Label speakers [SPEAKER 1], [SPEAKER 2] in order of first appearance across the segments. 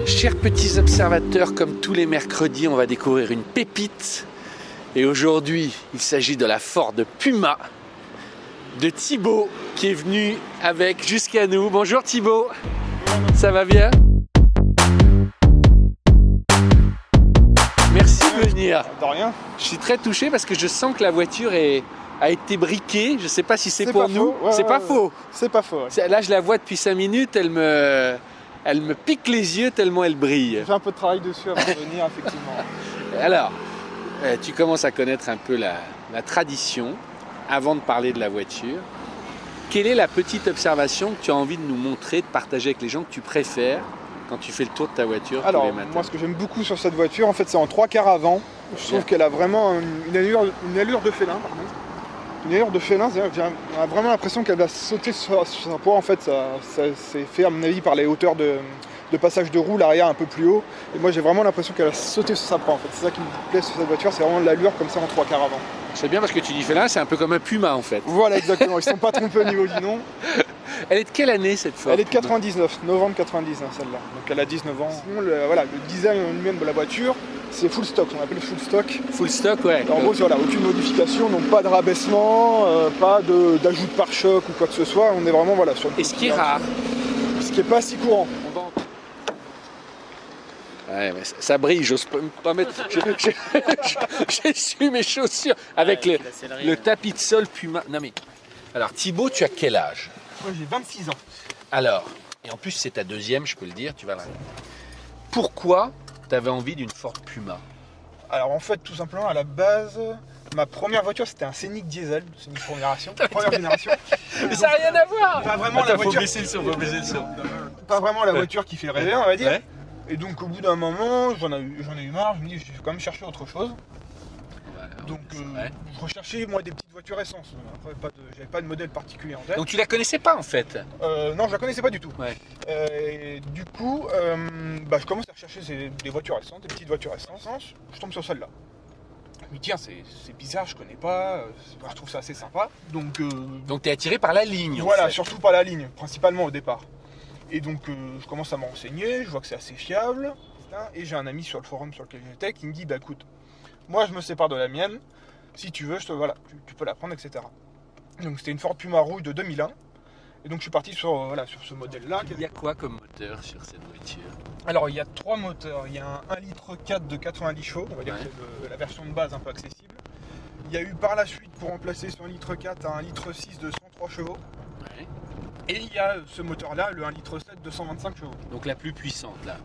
[SPEAKER 1] Chers petits observateurs, comme tous les mercredis, on va découvrir une pépite. Et aujourd'hui, il s'agit de la Ford Puma de Thibaut qui est venu avec jusqu'à nous. Bonjour Thibaut, ça va bien? Merci de venir.
[SPEAKER 2] De rien.
[SPEAKER 1] Je suis très touché parce que je sens que la voiture a été briquée. Je ne sais pas si c'est pour nous.
[SPEAKER 2] Ouais,
[SPEAKER 1] c'est pas faux.
[SPEAKER 2] C'est pas faux. Ouais.
[SPEAKER 1] Là, je la vois depuis 5 minutes. Elle me pique les yeux tellement elle brille.
[SPEAKER 2] J'ai fait un peu de travail dessus avant de venir, effectivement.
[SPEAKER 1] Alors, tu commences à connaître un peu la tradition avant de parler de la voiture. Quelle est la petite observation que tu as envie de nous montrer, de partager avec les gens que tu préfères quand tu fais le tour de ta voiture tous les matins?
[SPEAKER 2] Moi, ce que j'aime beaucoup sur cette voiture, en fait, c'est en 3/4 avant. Je trouve qu'elle a vraiment une allure de félin, pardon. Une allure de félin, c'est-à-dire que j'ai vraiment l'impression qu'elle va sauter sur sa proie. En fait, ça c'est fait, à mon avis, par les hauteurs de passage de roue, l'arrière un peu plus haut. Et moi, j'ai vraiment l'impression qu'elle a sauté sur sa proie. En fait, c'est ça qui me plaît sur cette voiture, c'est vraiment l'allure comme ça en 3/4 avant.
[SPEAKER 1] C'est bien parce que tu dis félin, c'est un peu comme un puma en fait.
[SPEAKER 2] Voilà, exactement. Ils ne sont pas trompés au niveau du nom.
[SPEAKER 1] Elle est de quelle année cette Ford?
[SPEAKER 2] Elle est de 99, novembre 99 celle-là. Donc elle a 19 ans. Sinon, le design lui-même de la voiture, c'est full stock, on appelle full stock.
[SPEAKER 1] Full stock, ouais.
[SPEAKER 2] En gros, voilà, aucune modification, donc pas de rabaissement, pas d'ajout de pare-choc ou quoi que ce soit. On est vraiment sur le.
[SPEAKER 1] Et ce qui est rare.
[SPEAKER 2] Ce qui n'est pas si courant.
[SPEAKER 1] Ouais, mais ça brille, j'ose pas mettre. J'ai su mes chaussures avec le tapis de sol Puma. Non mais. Alors Thibaut, tu as quel âge?
[SPEAKER 2] Moi j'ai 26 ans.
[SPEAKER 1] Alors, et en plus c'est ta deuxième, je peux le dire, tu vas là. Pourquoi tu avais envie d'une Ford Puma?
[SPEAKER 2] Alors en fait, tout simplement, à la base, ma première voiture c'était un Scénic diesel, Scénic première génération.
[SPEAKER 1] Mais ça n'a rien à voir.
[SPEAKER 2] Pas vraiment la voiture.
[SPEAKER 1] Faut baisser le son,
[SPEAKER 2] Pas vraiment la voiture qui fait rêver, on va dire.
[SPEAKER 1] Ouais.
[SPEAKER 2] Et donc au bout d'un moment, j'en ai eu marre, je me dis je vais quand même chercher autre chose. Donc je recherchais moi des petites voitures essence. Après j'avais pas de modèle particulier en tête.
[SPEAKER 1] Donc tu la connaissais pas en fait?
[SPEAKER 2] Non, je la connaissais pas du tout.
[SPEAKER 1] Ouais.
[SPEAKER 2] Et du coup, je commence à rechercher des voitures essences, des petites voitures essences. Je tombe sur celle-là. Je me dis tiens, c'est bizarre, je connais pas, je trouve ça assez sympa. Donc
[SPEAKER 1] tu es attiré par la ligne.
[SPEAKER 2] Voilà,
[SPEAKER 1] en fait.
[SPEAKER 2] surtout par la ligne, principalement au départ. Et donc je commence à me renseigner, je vois que c'est assez fiable. Et j'ai un ami sur le forum sur lequel j'étais qui me dit écoute, moi je me sépare de la mienne, si tu veux, tu peux la prendre, etc. Donc c'était une Ford Puma rouge de 2001. Et donc je suis parti sur ce modèle-là.
[SPEAKER 1] Il y a quoi comme moteur sur cette voiture?
[SPEAKER 2] Alors il y a 3 moteurs. Il y a un 1,4 litre de 90 chevaux, on va dire que c'est la version de base un peu accessible. Il y a eu par la suite, pour remplacer ce 1,4 litre, un 1,6 litre de 103 chevaux.
[SPEAKER 1] Ouais.
[SPEAKER 2] Et il y a ce moteur-là, le 1,7 litre de 125 chevaux.
[SPEAKER 1] Donc la plus puissante là.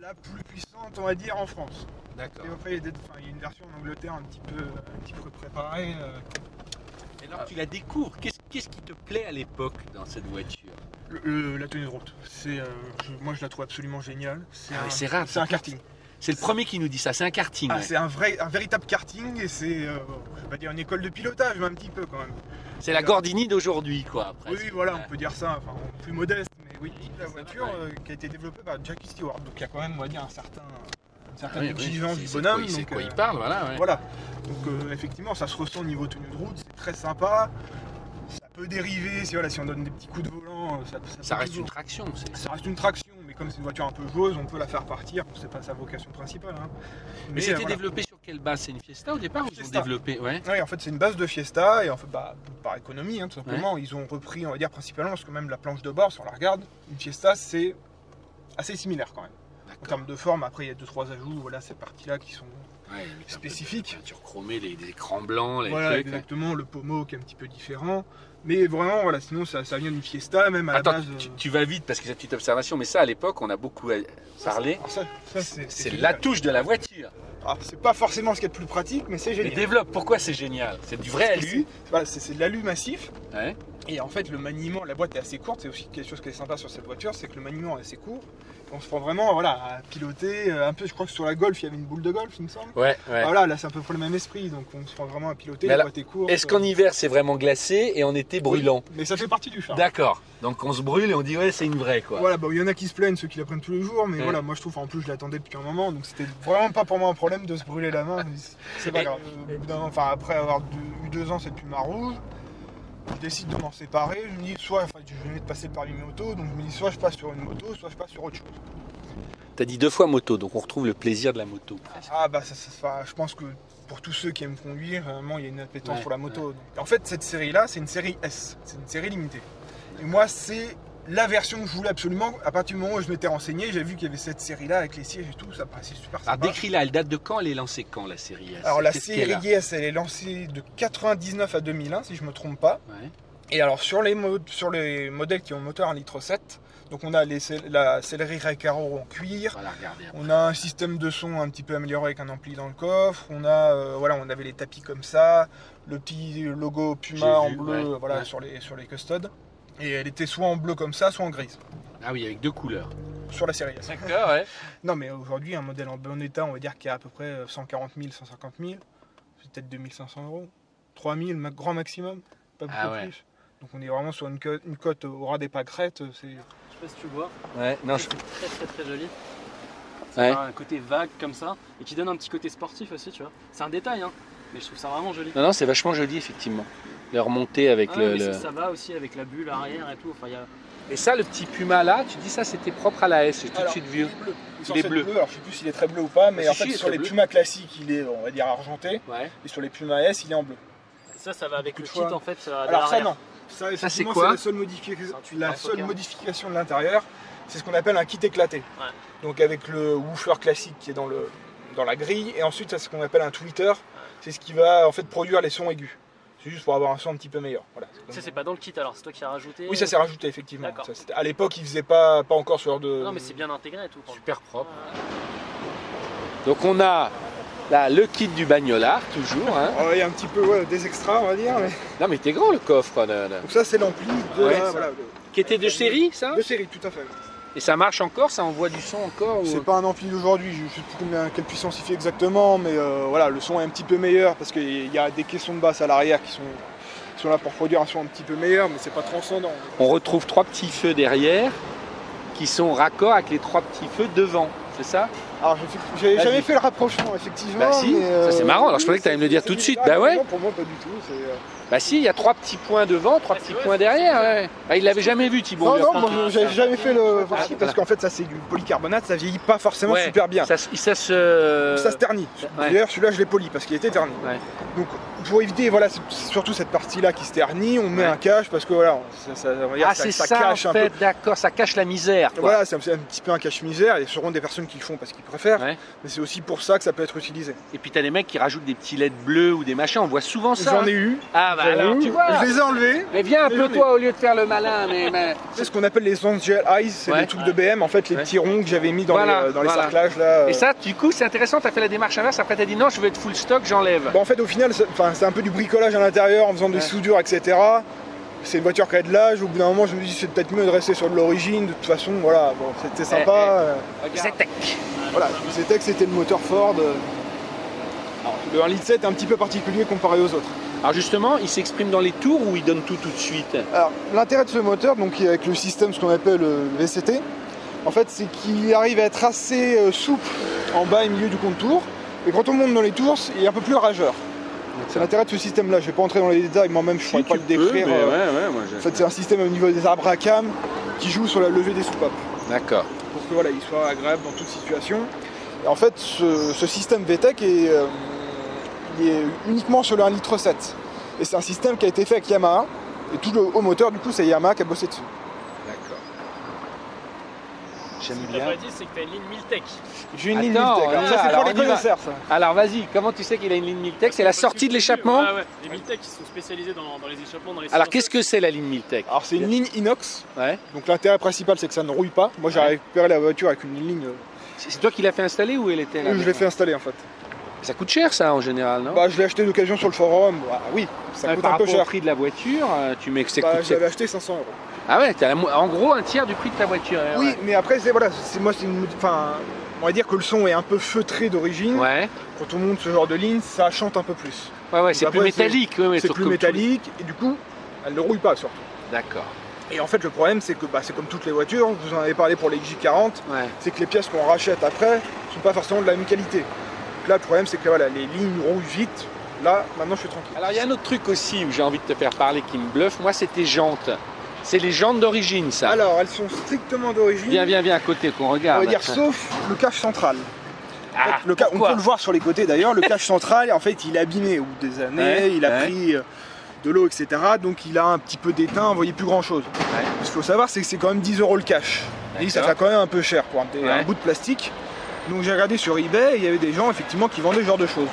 [SPEAKER 2] La plus puissante, on va dire, en France.
[SPEAKER 1] D'accord.
[SPEAKER 2] Et après, il y a une version en Angleterre un petit peu préparée.
[SPEAKER 1] Et alors tu la découvres, qu'est-ce qui te plaît à l'époque dans cette voiture?
[SPEAKER 2] La tenue de route. Moi, je la trouve absolument géniale.
[SPEAKER 1] C'est rare.
[SPEAKER 2] C'est un karting.
[SPEAKER 1] C'est le premier qui nous dit ça, c'est un karting.
[SPEAKER 2] C'est un véritable karting et c'est, je vais pas dire une école de pilotage, mais un petit peu quand même.
[SPEAKER 1] C'est la Gordini d'aujourd'hui, quoi. Presque.
[SPEAKER 2] Oui, voilà, on peut dire ça, enfin, plus modeste, mais oui, la voiture qui a été développée par Jackie Stewart, donc il y a quand même, on va dire, une certaine exigence du bonhomme.
[SPEAKER 1] C'est quoi il parle, voilà. Ouais.
[SPEAKER 2] Voilà, donc effectivement, ça se ressent au niveau tenue de route, c'est très sympa. Ça peut dériver, si on donne des petits coups de volant,
[SPEAKER 1] ça reste une traction.
[SPEAKER 2] Ça reste une traction, mais comme c'est une voiture un peu joueuse, on peut la faire partir, c'est pas sa vocation principale. Hein.
[SPEAKER 1] Mais c'était développé sur quelle base? C'est une Fiesta au départ ou ils ont développé?
[SPEAKER 2] Oui, en fait c'est une base de Fiesta, et en fait par économie, tout simplement, ils ont repris, on va dire principalement, parce que même la planche de bord, si on la regarde, une Fiesta c'est assez similaire quand même. En termes de forme, après il y a 2-3 ajouts, ces parties-là qui sont spécifiques.
[SPEAKER 1] Peinture chromée, les écrans blancs, les
[SPEAKER 2] trucs. Exactement, le pommeau qui est un petit peu différent. Mais vraiment, sinon ça vient d'une Fiesta, même à la base.
[SPEAKER 1] Tu vas vite parce que c'est une petite observation, mais ça à l'époque, on a beaucoup parlé. C'est la touche de la voiture.
[SPEAKER 2] C'est pas forcément ce qui est le plus pratique, mais c'est génial.
[SPEAKER 1] Mais développe, pourquoi c'est génial? C'est du vrai alu.
[SPEAKER 2] C'est de l'alu massif.
[SPEAKER 1] Ouais.
[SPEAKER 2] Et en fait, le maniement, la boîte est assez courte. C'est aussi quelque chose qui est sympa sur cette voiture, c'est que le maniement est assez court. On se prend vraiment à piloter. Un peu, je crois que sur la Golf, il y avait une boule de golf, il me semble.
[SPEAKER 1] Ouais.
[SPEAKER 2] Voilà, là c'est à peu près le même esprit. Donc on se prend vraiment à piloter.
[SPEAKER 1] Mais
[SPEAKER 2] la boîte est courte.
[SPEAKER 1] Est-ce qu'en hiver c'est vraiment glacé et en été brûlant?
[SPEAKER 2] Oui, mais ça fait partie du charme.
[SPEAKER 1] D'accord. Donc on se brûle et on dit c'est une vraie quoi.
[SPEAKER 2] Voilà, il y en a qui se plaignent, ceux qui la prennent tous les jours, mais voilà, moi je trouve, en plus je l'attendais depuis un moment, donc c'était vraiment pas pour moi un problème de se brûler la main. C'est pas grave. Après avoir eu 2 ans cette Puma rouge, je décide de m'en séparer. Je me dis je venais de passer le permis moto, donc je me dis soit je passe sur une moto, soit je passe sur autre chose.
[SPEAKER 1] T'as dit 2 fois moto, donc on retrouve le plaisir de la moto.
[SPEAKER 2] Ah bah je pense que pour tous ceux qui aiment conduire, vraiment il y a une appétence
[SPEAKER 1] Ouais,
[SPEAKER 2] pour la moto. Donc, en fait cette série-là, c'est une série S, c'est une série limitée. Et moi c'est la version que je voulais absolument. À partir du moment où je m'étais renseigné, j'ai vu qu'il y avait cette série-là avec les sièges et tout, ça paraissait super sympa.
[SPEAKER 1] Alors décris-la, elle date de quand? Elle est lancée quand la série S?
[SPEAKER 2] Alors la
[SPEAKER 1] Qu'est-ce qu'elle
[SPEAKER 2] série
[SPEAKER 1] a?
[SPEAKER 2] S, elle est lancée de 99 à 2001 si je me trompe pas.
[SPEAKER 1] Ouais.
[SPEAKER 2] Et alors sur les modèles qui ont moteur 1,7 litre, donc on a la sellerie Recaro en cuir,
[SPEAKER 1] On va la regarder après.
[SPEAKER 2] on a un système de son un petit peu amélioré avec un ampli dans le coffre, on a on avait les tapis comme ça, le petit logo
[SPEAKER 1] J'ai
[SPEAKER 2] Puma en
[SPEAKER 1] vu,
[SPEAKER 2] bleu
[SPEAKER 1] ouais.
[SPEAKER 2] sur les custodes, et elle était soit en bleu comme ça, soit en grise
[SPEAKER 1] Ah oui, avec 2 couleurs.
[SPEAKER 2] sur la série S.
[SPEAKER 1] D'accord, ouais.
[SPEAKER 2] Non mais aujourd'hui un modèle en bon état, on va dire qu'il y a à peu près 140 000, 150 000, c'est peut-être 2500 €, 3000 grand maximum, pas beaucoup
[SPEAKER 1] Ah ouais.
[SPEAKER 2] plus. Donc on est vraiment sur une cote au ras des pâquerettes, c'est...
[SPEAKER 3] Je sais pas si tu vois,
[SPEAKER 1] Ouais, non, je...
[SPEAKER 3] c'est très joli.
[SPEAKER 1] Ouais.
[SPEAKER 3] Un côté vague comme ça et qui donne un petit côté sportif aussi, tu vois. C'est un détail, hein, mais je trouve ça vraiment joli.
[SPEAKER 1] Non, c'est vachement joli, effectivement. Le remonter avec
[SPEAKER 3] Ah,
[SPEAKER 1] le...
[SPEAKER 3] mais ça va aussi avec la bulle arrière et tout. Enfin,
[SPEAKER 1] Et ça, le petit Puma là, tu dis ça, c'était propre à la S, j'ai tout de suite vu.
[SPEAKER 2] Il est bleu. Alors je sais plus s'il est très bleu ou pas, mais
[SPEAKER 1] Ah,
[SPEAKER 2] en
[SPEAKER 1] si,
[SPEAKER 2] fait
[SPEAKER 1] il est
[SPEAKER 2] sur
[SPEAKER 1] très
[SPEAKER 2] les
[SPEAKER 1] bleu.
[SPEAKER 2] Puma classiques il est on va dire argenté,
[SPEAKER 1] Ouais.
[SPEAKER 2] et sur les Puma S il est en bleu.
[SPEAKER 3] ça va avec le
[SPEAKER 2] Beaucoup
[SPEAKER 3] kit
[SPEAKER 2] de fois.
[SPEAKER 3] en fait. De
[SPEAKER 2] Alors ça
[SPEAKER 3] l'arrière.
[SPEAKER 2] non, ça
[SPEAKER 1] c'est
[SPEAKER 2] effectivement,
[SPEAKER 1] quoi?
[SPEAKER 2] la seule modification,
[SPEAKER 3] C'est un Fokker.
[SPEAKER 2] modification de l'intérieur, c'est ce qu'on appelle un kit éclaté.
[SPEAKER 3] Ouais.
[SPEAKER 2] Donc avec le woofer classique qui est dans la grille, et ensuite ça c'est ce qu'on appelle un tweeter, c'est ce qui va en fait produire les sons aigus. C'est juste pour avoir un son un petit peu meilleur. Voilà.
[SPEAKER 3] Ça, c'est pas dans le kit alors, c'est toi qui as rajouté.
[SPEAKER 2] Oui, ça s'est rajouté effectivement.
[SPEAKER 3] D'accord.
[SPEAKER 2] À l'époque, ils faisaient pas encore ce genre de.
[SPEAKER 3] Non, mais c'est bien intégré et tout.
[SPEAKER 1] Super propre. Donc on a là le kit du bagnolard, toujours. Hein.
[SPEAKER 2] Il y a un petit peu des extras, on va dire. Mais...
[SPEAKER 1] Non mais t'es grand le coffre.
[SPEAKER 2] Donc ça, c'est l'ampli de
[SPEAKER 1] Ouais, Qui était de série, ça?
[SPEAKER 2] de série, tout à fait.
[SPEAKER 1] Et ça marche encore? Ça envoie du son encore?
[SPEAKER 2] C'est pas un ampli d'aujourd'hui, je sais plus quelle puissance il fait exactement, mais voilà, le son est un petit peu meilleur parce qu'il y a des caissons de basse à l'arrière qui sont là pour produire un son un petit peu meilleur, mais c'est pas transcendant.
[SPEAKER 1] On retrouve 3 petits feux derrière qui sont raccords avec les 3 petits feux devant, c'est ça?
[SPEAKER 2] Alors j'avais
[SPEAKER 1] Vas-y.
[SPEAKER 2] jamais fait le rapprochement, effectivement.
[SPEAKER 1] Bah si,
[SPEAKER 2] mais,
[SPEAKER 1] ça c'est marrant, alors je pensais que tu allais me le dire tout de suite. Bah ouais.
[SPEAKER 2] Non, pour moi pas du tout.
[SPEAKER 1] Bah si, il y a 3 petits points devant, 3 petits points derrière. Ouais. Bah, il l'avait jamais vu Thibaut.
[SPEAKER 2] Non,
[SPEAKER 1] lui,
[SPEAKER 2] non,
[SPEAKER 1] apprend.
[SPEAKER 2] moi j'avais jamais fait le
[SPEAKER 1] Ah,
[SPEAKER 2] parce qu'en fait ça c'est du polycarbonate, ça vieillit pas forcément
[SPEAKER 1] Ouais,
[SPEAKER 2] super bien.
[SPEAKER 1] Ça se
[SPEAKER 2] ternit.
[SPEAKER 1] Ouais.
[SPEAKER 2] D'ailleurs celui-là je l'ai poli parce qu'il était terni.
[SPEAKER 1] Ouais.
[SPEAKER 2] Donc pour éviter voilà, c'est surtout cette partie-là qui se ternit, on met
[SPEAKER 1] Ouais.
[SPEAKER 2] un cache parce que voilà, on va dire,
[SPEAKER 1] Ah c'est ça,
[SPEAKER 2] cache
[SPEAKER 1] en
[SPEAKER 2] un peu.
[SPEAKER 1] fait, d'accord, ça cache la misère. Quoi.
[SPEAKER 2] Voilà, c'est un petit peu un cache-misère. Il y a sûrement des personnes qui le font parce qu'ils préfèrent,
[SPEAKER 1] Ouais.
[SPEAKER 2] mais c'est aussi pour ça que ça peut être utilisé.
[SPEAKER 1] Et puis t'as des mecs qui rajoutent des petits LED bleus ou des machins, on voit souvent ça.
[SPEAKER 2] J'en ai eu.
[SPEAKER 1] Ah bah alors, tu vois.
[SPEAKER 2] Je les ai enlevés.
[SPEAKER 1] Mais viens un
[SPEAKER 2] Mais
[SPEAKER 1] peu
[SPEAKER 2] j'en ai-
[SPEAKER 1] toi au lieu de faire le malin. Mais...
[SPEAKER 2] C'est ce qu'on appelle les Angel Eyes, c'est
[SPEAKER 1] Ouais.
[SPEAKER 2] les trucs de BM, en fait, les
[SPEAKER 1] Ouais.
[SPEAKER 2] petits ronds que j'avais mis dans
[SPEAKER 1] Voilà,
[SPEAKER 2] les
[SPEAKER 1] voilà.
[SPEAKER 2] cerclages là.
[SPEAKER 1] Et ça, du coup, c'est intéressant, t'as fait la démarche inverse, après t'as dit non, je veux être full stock, j'enlève.
[SPEAKER 2] Bon, en fait, au final, c'est un peu du bricolage à l'intérieur en faisant des
[SPEAKER 1] Ouais.
[SPEAKER 2] soudures, etc. C'est une voiture qui a de l'âge. Au bout d'un moment, je me dis c'est peut-être mieux de rester sur de l'origine. De toute façon, voilà, bon, c'était sympa.
[SPEAKER 1] Zetec.
[SPEAKER 2] Voilà, c'était que c'était le moteur Ford. Alors, le 1,7 litre est un petit peu particulier comparé aux autres.
[SPEAKER 1] Alors justement, il s'exprime dans les tours ou il donne tout de suite?
[SPEAKER 2] Alors, l'intérêt de ce moteur, donc avec le système, ce qu'on appelle le VCT, en fait, c'est qu'il arrive à être assez souple en bas et milieu du contour. Et quand on monte dans les tours, il est un peu plus rageur. C'est l'intérêt de ce système-là. Je vais pas entrer dans les détails, moi-même, je ne pourrais pas le décrire. En fait, c'est un système au niveau des arbres à cam qui joue sur la levée des soupapes.
[SPEAKER 1] D'accord.
[SPEAKER 2] Pour que voilà, il soit agréable dans toute situation. Et en fait, ce système VTEC il est uniquement sur le 1,7 litre. Et c'est un système qui a été fait avec Yamaha. Et tout le haut moteur, du coup, c'est Yamaha qui a bossé dessus.
[SPEAKER 1] D'accord. J'aime
[SPEAKER 3] Ce que t'as
[SPEAKER 1] bien.
[SPEAKER 3] pas dit, c'est que t'as une ligne Miltech.
[SPEAKER 2] J'ai une ligne
[SPEAKER 1] Attends,
[SPEAKER 2] Miltec. Alors,
[SPEAKER 1] on y
[SPEAKER 2] ça,
[SPEAKER 1] va,
[SPEAKER 2] c'est
[SPEAKER 1] alors
[SPEAKER 2] pour les
[SPEAKER 1] on y va.
[SPEAKER 2] connaisseurs, ça.
[SPEAKER 1] Alors vas-y, comment tu sais qu'il a une ligne Miltec? C'est la sortie de l'échappement?
[SPEAKER 3] Ouais, ouais. Les Miltech, ils sont spécialisés dans les échappements, dans les
[SPEAKER 1] Alors
[SPEAKER 3] silencieux.
[SPEAKER 1] qu'est-ce que c'est la ligne Miltec?
[SPEAKER 2] Alors, c'est une ligne inox.
[SPEAKER 1] Ouais.
[SPEAKER 2] Donc, l'intérêt principal, c'est que ça ne rouille pas. Moi, j'ai
[SPEAKER 1] Ouais.
[SPEAKER 2] récupéré la voiture avec une ligne.
[SPEAKER 1] C'est toi qui l'as fait installer ou elle était là?
[SPEAKER 2] Je l'ai fait installer, en fait.
[SPEAKER 1] Ça coûte cher ça en général, non?
[SPEAKER 2] Bah, je l'ai acheté d'occasion sur le forum. Bah, oui, ça
[SPEAKER 1] Ouais,
[SPEAKER 2] coûte
[SPEAKER 1] par
[SPEAKER 2] un peu
[SPEAKER 1] rapport au
[SPEAKER 2] cher.
[SPEAKER 1] prix de la voiture, tu mets que ça
[SPEAKER 2] Bah,
[SPEAKER 1] coûte.
[SPEAKER 2] je l'avais acheté 500 €.
[SPEAKER 1] Ah ouais, t'as en gros un tiers du prix de ta voiture.
[SPEAKER 2] Oui,
[SPEAKER 1] Ouais.
[SPEAKER 2] mais après, c'est voilà, c'est une. Enfin, on va dire que le son est un peu feutré d'origine.
[SPEAKER 1] Ouais,
[SPEAKER 2] Quand on monte ce genre de ligne, ça chante un peu plus.
[SPEAKER 1] ouais, c'est
[SPEAKER 2] Après,
[SPEAKER 1] plus métallique. Ouais,
[SPEAKER 2] C'est
[SPEAKER 1] sur
[SPEAKER 2] plus
[SPEAKER 1] comme
[SPEAKER 2] métallique et du coup, elle ne rouille pas surtout.
[SPEAKER 1] tout. D'accord.
[SPEAKER 2] Et en fait, le problème, c'est que c'est comme toutes les voitures, vous en avez parlé pour les J40,
[SPEAKER 1] Ouais.
[SPEAKER 2] c'est que les pièces qu'on rachète après ne sont pas forcément de la même qualité. Donc là, le problème, c'est que voilà, les lignes rouillent vite. Là, maintenant, je suis tranquille.
[SPEAKER 1] Alors il y a un autre truc aussi où j'ai envie de te faire parler qui me bluffe. Moi, c'est tes jantes. C'est les jantes d'origine, ça.
[SPEAKER 2] Alors, elles sont strictement d'origine.
[SPEAKER 1] Viens à côté qu'on
[SPEAKER 2] On
[SPEAKER 1] regarde.
[SPEAKER 2] va dire sauf le cache central. En fait, on
[SPEAKER 1] pourquoi
[SPEAKER 2] peut le voir sur les côtés d'ailleurs, le cache central, en fait, il est abîmé au bout des années, il a pris de l'eau, etc. Donc il a un petit peu d'étain, vous voyez plus grand chose. Ce qu'il faut savoir, c'est que c'est quand même 10 € le cache. Et ça fait quand même un peu cher pour un bout de plastique. Donc j'ai regardé sur eBay et il y avait des gens effectivement qui vendaient ce genre de choses.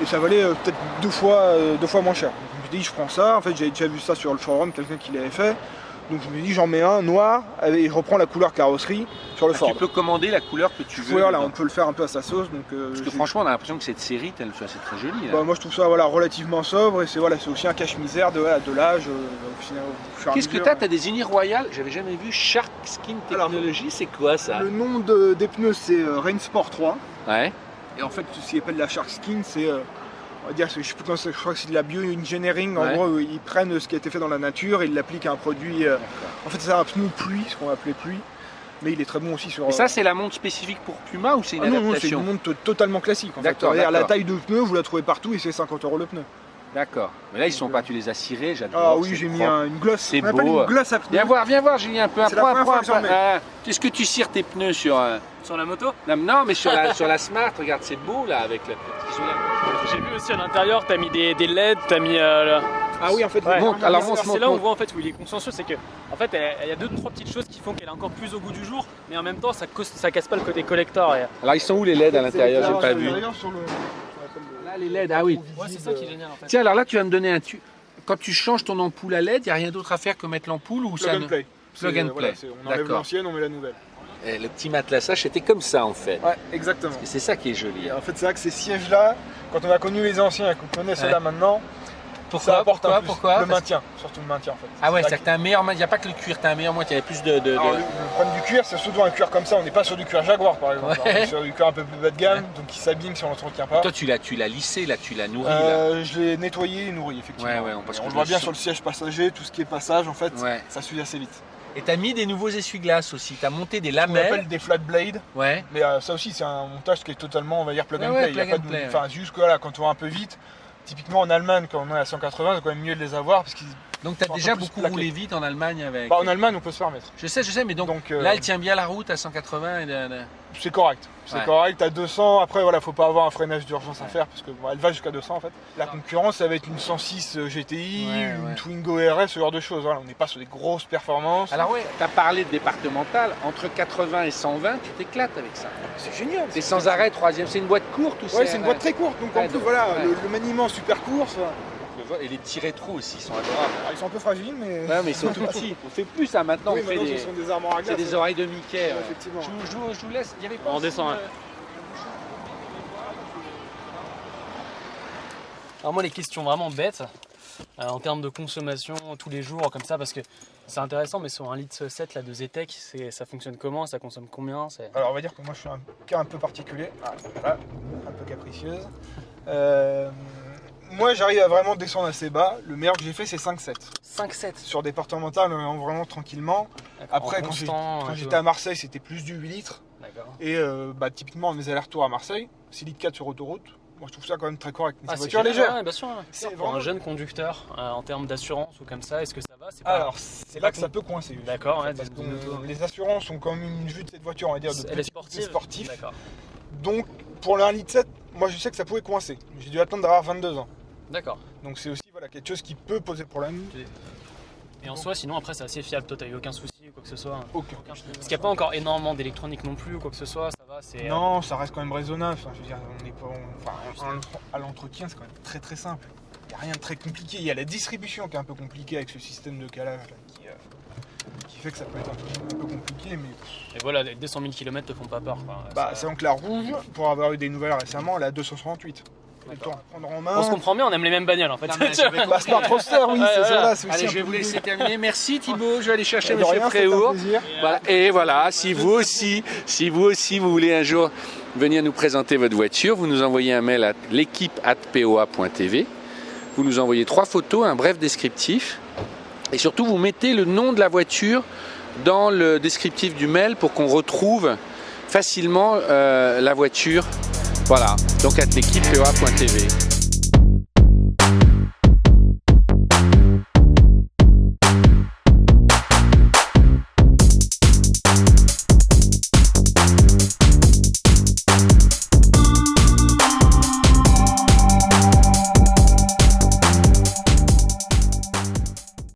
[SPEAKER 2] Et ça valait peut-être deux fois moins cher. Donc, je me suis dit, je prends ça. En fait, j'avais déjà vu ça sur le forum, quelqu'un qui l'avait fait. Donc je me dis, j'en mets un noir et je reprends la couleur carrosserie sur le Ford.
[SPEAKER 1] Tu peux commander la couleur que tu veux.
[SPEAKER 2] Voilà, on peut le faire un peu à sa sauce. Donc,
[SPEAKER 1] parce que franchement, on a l'impression que cette série, c'est très joli. Là.
[SPEAKER 2] Bah, moi je trouve ça relativement sobre et c'est aussi un cache-misère de l'âge.
[SPEAKER 1] Qu'est-ce que t'as des unis royales? J'avais jamais vu Shark Skin Technology, c'est quoi ça?
[SPEAKER 2] Le nom des pneus c'est Rain Sport 3.
[SPEAKER 1] Ouais.
[SPEAKER 2] Et en fait, ce qu'ils appellent la Shark Skin, c'est. On va dire, je sais plus comment je crois que c'est de la bio-engineering. En gros, ils prennent ce qui a été fait dans la nature et ils l'appliquent à un produit. En fait, c'est un pneu pluie, ce qu'on va appeler pluie. Mais il est très bon aussi sur.
[SPEAKER 1] Et ça, c'est la monte spécifique pour Puma ou c'est une adaptation?
[SPEAKER 2] Non, c'est une monte totalement classique. En fait. La taille de pneu, vous la trouvez partout et c'est 50 € le pneu.
[SPEAKER 1] D'accord. Mais là, ils sont pas, tu les as cirés, j'adore.
[SPEAKER 2] Ah oui, j'ai mis une gloss.
[SPEAKER 1] C'est beau.
[SPEAKER 2] Une gloss à pneus.
[SPEAKER 1] Viens voir, Julien, un peu. Est-ce que tu cires tes pneus sur
[SPEAKER 3] la moto?
[SPEAKER 1] Non, mais sur la Smart, regarde, c'est beau là avec le.
[SPEAKER 3] J'ai vu aussi à l'intérieur, t'as mis des LED, t'as mis.
[SPEAKER 2] Ah oui, en fait,
[SPEAKER 3] c'est là où on voit en fait où il est consciencieux, c'est que en fait il y a 2-3 petites choses qui font qu'elle est encore plus au goût du jour, mais en même temps ça casse pas le côté collector.
[SPEAKER 1] Alors ils sont où les LED à l'intérieur? J'ai pas vu. Là les LED, ah oui.
[SPEAKER 3] Ouais, c'est ça qui est génial en fait.
[SPEAKER 1] Tiens, alors là tu vas me donner un quand tu changes ton ampoule à LED, il n'y a rien d'autre à faire que mettre l'ampoule ou ça?
[SPEAKER 2] Plug and play.
[SPEAKER 1] Plug and play.
[SPEAKER 2] On enlève l'ancienne, on met la nouvelle.
[SPEAKER 1] Et le petit matelassage c'était comme ça en fait.
[SPEAKER 2] Ouais, exactement.
[SPEAKER 1] C'est ça qui est joli.
[SPEAKER 2] En fait, c'est vrai que ces sièges-là, quand on a connu les anciens et qu'on connaît ceux-là maintenant, ça apporte
[SPEAKER 1] pourquoi
[SPEAKER 2] le maintien, surtout le maintien en fait.
[SPEAKER 1] Ah ouais, c'est que t'as un meilleur maintien, il n'y a pas que le cuir, t'as un meilleur maintien, il y a plus de...
[SPEAKER 2] Alors, le problème du cuir, c'est surtout un cuir comme ça, on n'est pas sur du cuir Jaguar par exemple, on est sur du cuir un peu plus bas de gamme, donc qui s'abîme si on ne l'entretient pas.
[SPEAKER 1] Toi tu l'as lissé, là tu l'as nourri
[SPEAKER 2] Je l'ai nettoyé et nourri effectivement.
[SPEAKER 1] Parce
[SPEAKER 2] on le voit bien sur le siège passager, tout ce qui est passage en fait, ça s'use assez vite.
[SPEAKER 1] Et t'as mis des nouveaux essuie-glaces aussi, t'as monté des
[SPEAKER 2] On
[SPEAKER 1] lamelles.
[SPEAKER 2] appelle des flat blades, mais ça aussi c'est un montage qui est totalement, on va dire, plug and play. Enfin, juste que là, quand on va un peu vite, typiquement en Allemagne, quand on est à 180, c'est quand même mieux de les avoir parce qu'ils.
[SPEAKER 1] Donc tu as déjà beaucoup roulé vite en Allemagne avec.
[SPEAKER 2] En Allemagne, on peut se permettre.
[SPEAKER 1] Je sais, mais donc là, elle tient bien la route à 180
[SPEAKER 2] c'est correct. C'est correct, à 200, après voilà, faut pas avoir un freinage d'urgence à faire parce que elle va jusqu'à 200 en fait. La concurrence, ça va être une 106 GTI, une Twingo RS, ce genre de choses. Voilà, on n'est pas sur des grosses performances.
[SPEAKER 1] Alors tu as parlé de départemental, entre 80 et 120, tu t'éclates avec ça.
[SPEAKER 2] C'est génial.
[SPEAKER 1] C'est sans arrêt, troisième, c'est une boîte courte ou
[SPEAKER 2] c'est une boîte très courte, donc en plus voilà, le maniement super court.
[SPEAKER 1] Et les petits rétros aussi sont adorables.
[SPEAKER 2] Ils sont un peu fragiles, mais.
[SPEAKER 1] Ouais, mais ils sont tout petits. On fait plus ça maintenant.
[SPEAKER 2] Oui, maintenant ce sont des armoires à glace.
[SPEAKER 1] C'est des oreilles de Mickey.
[SPEAKER 2] Effectivement.
[SPEAKER 1] Je vous laisse. Il y avait pas.
[SPEAKER 3] On descend. Alors moi les questions vraiment bêtes en termes de consommation tous les jours comme ça parce que c'est intéressant, mais sur 1,7 litre là, de Zetec, ça fonctionne comment? Ça consomme combien?
[SPEAKER 2] Alors on va dire que moi je suis un cas un peu particulier, voilà, un peu capricieuse. Moi j'arrive à vraiment descendre assez bas. Le meilleur que j'ai fait c'est 5,7.
[SPEAKER 3] 5,7
[SPEAKER 2] sur départemental, vraiment tranquillement. Après quand j'étais à Marseille c'était plus du 8 litres. Et typiquement mes allers-retours à Marseille, 6 litres 4 sur autoroute. Moi je trouve ça quand même très correct. C'est une voiture légère.
[SPEAKER 3] Ouais, bien sûr. C'est pour un jeune conducteur en termes d'assurance ou comme ça, est-ce que ça va?
[SPEAKER 2] Alors c'est là que ça peut coincer.
[SPEAKER 3] D'accord.
[SPEAKER 2] Parce que les assurances ont quand même une vue de cette voiture, on va dire, de sportif. Donc pour le 1,7 litre, moi je sais que ça pouvait coincer. J'ai dû attendre d'avoir 22 ans.
[SPEAKER 3] D'accord.
[SPEAKER 2] Donc c'est aussi quelque chose qui peut poser problème.
[SPEAKER 3] Et en soi, sinon après c'est assez fiable. Toi, t'as eu aucun souci ou quoi que ce soit?
[SPEAKER 2] Aucun.
[SPEAKER 3] Parce qu'il n'y a pas encore énormément d'électronique non plus ou quoi que ce soit. Ça va.
[SPEAKER 2] Non, ça reste quand même raisonnable. Enfin, je veux dire, on n'est pas. À l'entretien, c'est quand même très très simple. Il n'y a rien de très compliqué. Il y a la distribution qui est un peu compliquée avec ce système de calage là, qui fait que ça peut être un peu compliqué. Mais...
[SPEAKER 3] Et voilà, les 200 000 km te font pas peur.
[SPEAKER 2] C'est donc la rouge, pour avoir eu des nouvelles récemment, la 268.
[SPEAKER 3] On se comprend bien, on aime les mêmes bagnoles en fait.
[SPEAKER 2] Smart Roadster, oui, c'est ça.
[SPEAKER 1] Allez, je vais vous laisser terminer. Merci Thibaut, je vais aller chercher Monsieur Fréhour. Et voilà, si vous aussi vous voulez un jour venir nous présenter votre voiture, vous nous envoyez un mail à l'équipe@poa.tv. Vous nous envoyez 3 photos, un bref descriptif. Et surtout, vous mettez le nom de la voiture dans le descriptif du mail pour qu'on retrouve facilement la voiture. Voilà, donc à l'équipe.poa.tv.